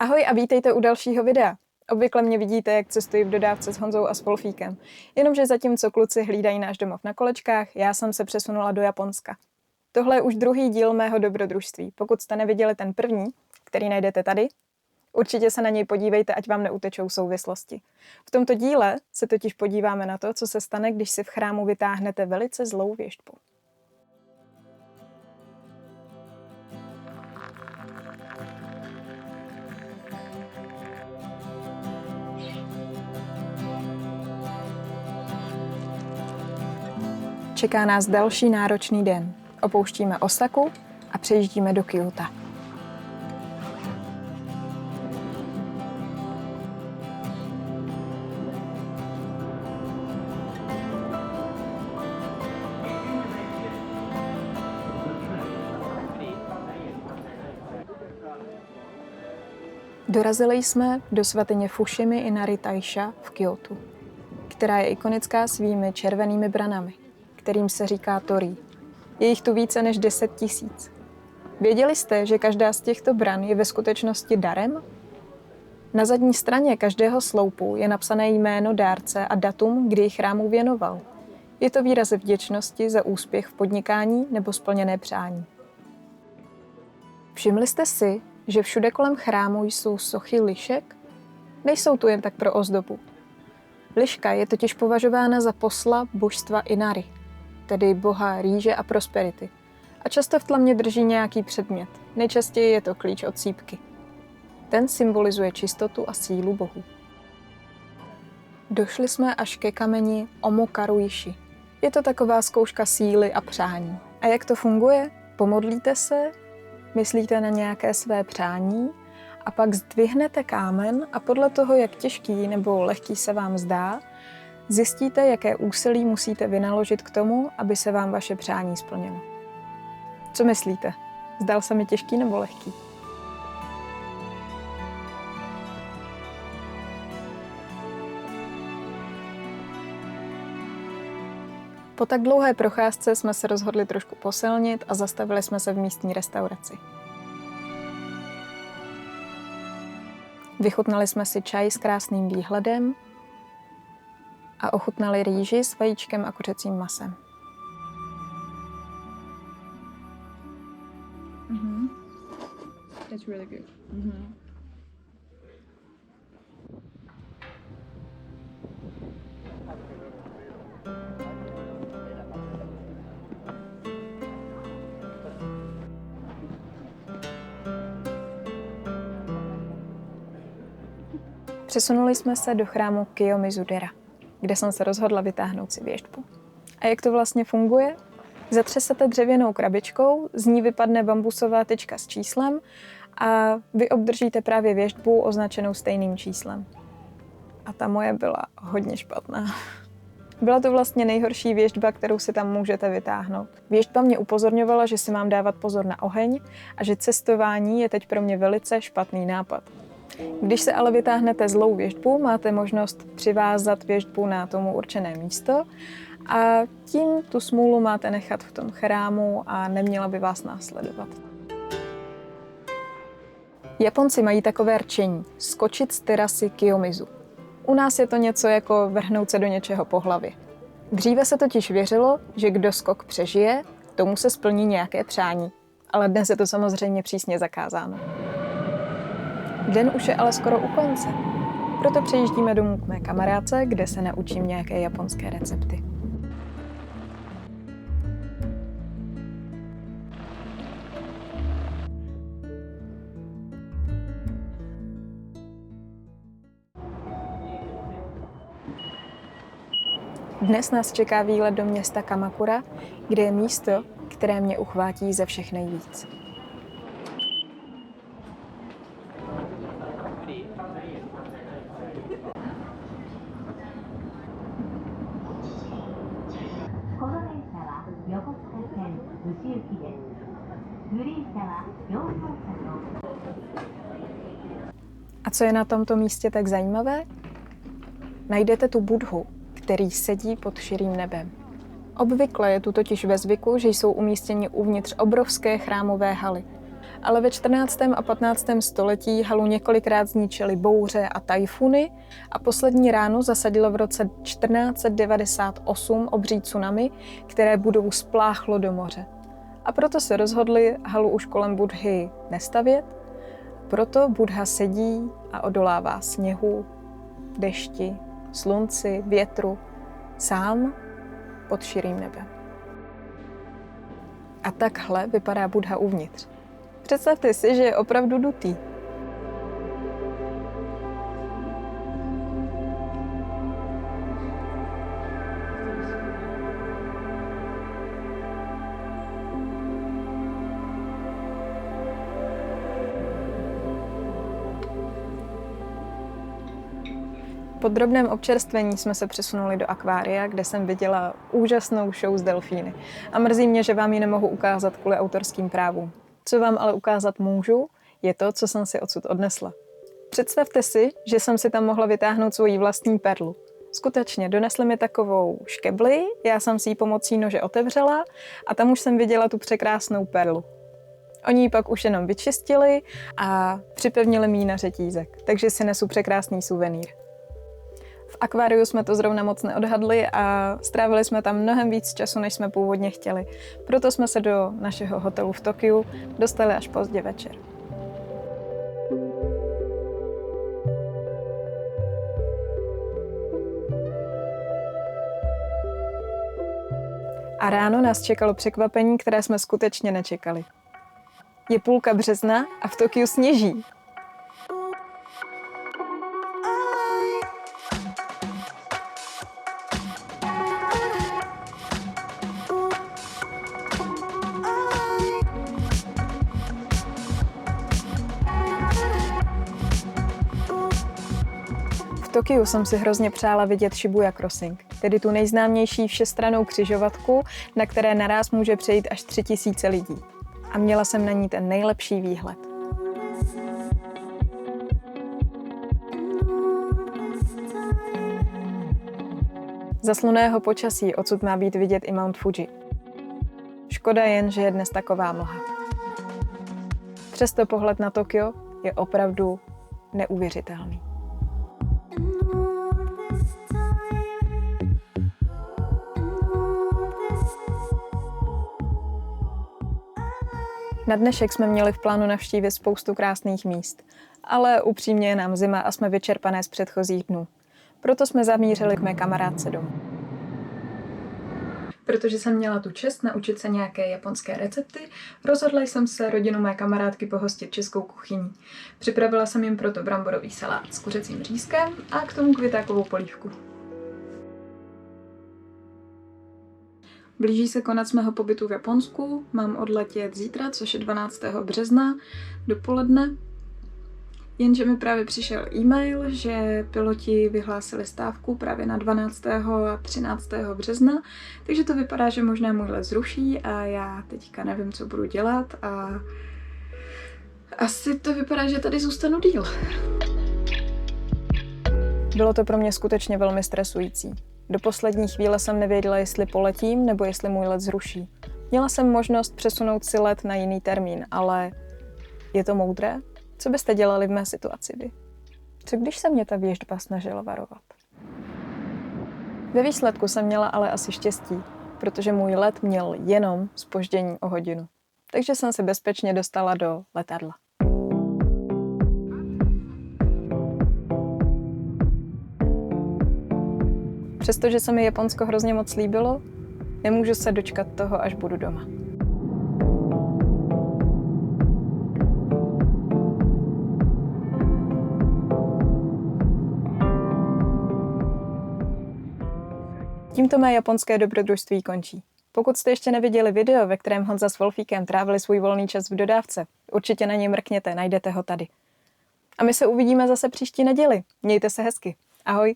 Ahoj a vítejte u dalšího videa. Obvykle mě vidíte, jak cestuji v dodávce s Honzou a s Wolfíkem. Jenomže zatímco kluci hlídají náš domov na kolečkách, já jsem se přesunula do Japonska. Tohle je už druhý díl mého dobrodružství. Pokud jste neviděli ten první, který najdete tady, určitě se na něj podívejte, ať vám neutečou souvislosti. V tomto díle se totiž podíváme na to, co se stane, když si v chrámu vytáhnete velice zlou věštbu. Čeká nás další náročný den. Opouštíme Osaku a přejíždíme do Kjóta. Dorazili jsme do svatyně Fushimi Inari Taisha v Kjótu, která je ikonická svými červenými branami, kterým se říká torii. Je jich tu více než 10 000. Věděli jste, že každá z těchto bran je ve skutečnosti darem? Na zadní straně každého sloupu je napsané jméno dárce a datum, kdy ji chrámu věnoval. Je to výraz vděčnosti za úspěch v podnikání nebo splněné přání. Všimli jste si, že všude kolem chrámu jsou sochy lišek? Nejsou tu jen tak pro ozdobu. Liška je totiž považována za posla božstva Inari, tedy boha rýže a prosperity. A často v tlamě drží nějaký předmět. Nejčastěji je to klíč od sýpky. Ten symbolizuje čistotu a sílu bohu. Došli jsme až ke kameni Omokaruishi. Je to taková zkouška síly a přání. A jak to funguje? Pomodlíte se, myslíte na nějaké své přání a pak zdvihnete kámen a podle toho, jak těžký nebo lehký se vám zdá, zjistíte, jaké úsilí musíte vynaložit k tomu, aby se vám vaše přání splnilo. Co myslíte? Zdal se mi těžký nebo lehký? Po tak dlouhé procházce jsme se rozhodli trošku posilnit a zastavili jsme se v místní restauraci. Vychutnali jsme si čaj s krásným výhledem a ochutnali rýži s vajíčkem a kuřecím masem. It's really good. Přesunuli jsme se do chrámu Kiyomizu-dera, kde jsem se rozhodla vytáhnout si věštbu. A jak to vlastně funguje? Zatřesete dřevěnou krabičkou, z ní vypadne bambusová tyčka s číslem a vy obdržíte právě věštbu označenou stejným číslem. A ta moje byla hodně špatná. Byla to vlastně nejhorší věštba, kterou si tam můžete vytáhnout. Věštba mě upozorňovala, že si mám dávat pozor na oheň a že cestování je teď pro mě velice špatný nápad. Když se ale vytáhnete zlou věštbu, máte možnost přivázat věštbu na tomu určené místo a tím tu smůlu máte nechat v tom chrámu a neměla by vás následovat. Japonci mají takové rčení skočit z terasy Kiyomizu. U nás je to něco jako vrhnout se do něčeho po hlavě. Dříve se totiž věřilo, že kdo skok přežije, tomu se splní nějaké přání. Ale dnes je to samozřejmě přísně zakázáno. Den už je ale skoro u konce. Proto přejíždíme domů k mé kamarádce, kde se naučím nějaké japonské recepty. Dnes nás čeká výlet do města Kamakura, kde je místo, které mě uchvátí ze všech nejvíc. A co je na tomto místě tak zajímavé? Najdete tu Buddhu, který sedí pod širým nebem. Obvykle je tu totiž ve zvyku, že jsou umístěni uvnitř obrovské chrámové haly. ale ve 14. a 15. století halu několikrát zničily bouře a tajfuny a poslední ránu zasadilo v roce 1498 obří tsunami, které budovu spláchlo do moře. A proto se rozhodli halu už kolem Buddhy nestavět, proto Buddha sedí a odolává sněhu, dešti, slunci, větru, sám pod širým nebem. A takhle vypadá Buddha uvnitř. Představte si, že je opravdu dutý. Po drobném občerstvení jsme se přesunuli do akvária, kde jsem viděla úžasnou show s delfíny. A mrzí mě, že vám ji nemohu ukázat kvůli autorským právům. Co vám ale ukázat můžu, je to, co jsem si odsud odnesla. Představte si, že jsem si tam mohla vytáhnout svoji vlastní perlu. Skutečně, donesli mi takovou škebli, já jsem si ji pomocí nože otevřela a tam už jsem viděla tu překrásnou perlu. Oni ji pak už jenom vyčistili a připevnili mi ji na řetízek, takže si nesu překrásný suvenýr. V akváriu jsme to zrovna moc neodhadli a strávili jsme tam mnohem víc času, než jsme původně chtěli. Proto jsme se do našeho hotelu v Tokiu dostali až pozdě večer. A ráno nás čekalo překvapení, které jsme skutečně nečekali. Je půlka března a v Tokiu sněží. V Tokiu jsem si hrozně přála vidět Shibuya Crossing, tedy tu nejznámější všestrannou křižovatku, na které naráz může přejít až 3000 lidí. A měla jsem na ní ten nejlepší výhled. Za slunného počasí odsud má být vidět i Mount Fuji. Škoda jen, že je dnes taková mlha. Přesto pohled na Tokio je opravdu neuvěřitelný. Na dnešek jsme měli v plánu navštívit spoustu krásných míst, ale upřímně je nám zima a jsme vyčerpané z předchozích dnů. Proto jsme zamířili k mé kamarádce domů. Protože jsem měla tu čest naučit se nějaké japonské recepty, rozhodla jsem se rodinu mé kamarádky pohostit českou kuchyní. Připravila jsem jim proto bramborový salát s kuřecím řízkem a k tomu květákovou polívku. Blíží se konec mého pobytu v Japonsku, mám odletět zítra, což je 12. března, dopoledne. Jenže mi právě přišel e-mail, že piloti vyhlásili stávku právě na 12. a 13. března, takže to vypadá, že možná můj let zruší a já teďka nevím, co budu dělat a asi to vypadá, že tady zůstanu díl. Bylo to pro mě skutečně velmi stresující. Do poslední chvíle jsem nevěděla, jestli poletím nebo jestli můj let zruší. Měla jsem možnost přesunout si let na jiný termín, ale je to moudré? Co byste dělali v mé situaci vy? Co když se mě ta věštba snažila varovat? Ve výsledku jsem měla ale asi štěstí, protože můj let měl jenom zpoždění o hodinu. Takže jsem se bezpečně dostala do letadla. Přestože se mi Japonsko hrozně moc líbilo, nemůžu se dočkat toho, až budu doma. Tímto mé japonské dobrodružství končí. Pokud jste ještě neviděli video, ve kterém Honza s Wolfíkem trávili svůj volný čas v dodávce, určitě na něj mrkněte, najdete ho tady. A my se uvidíme zase příští neděli. Mějte se hezky. Ahoj.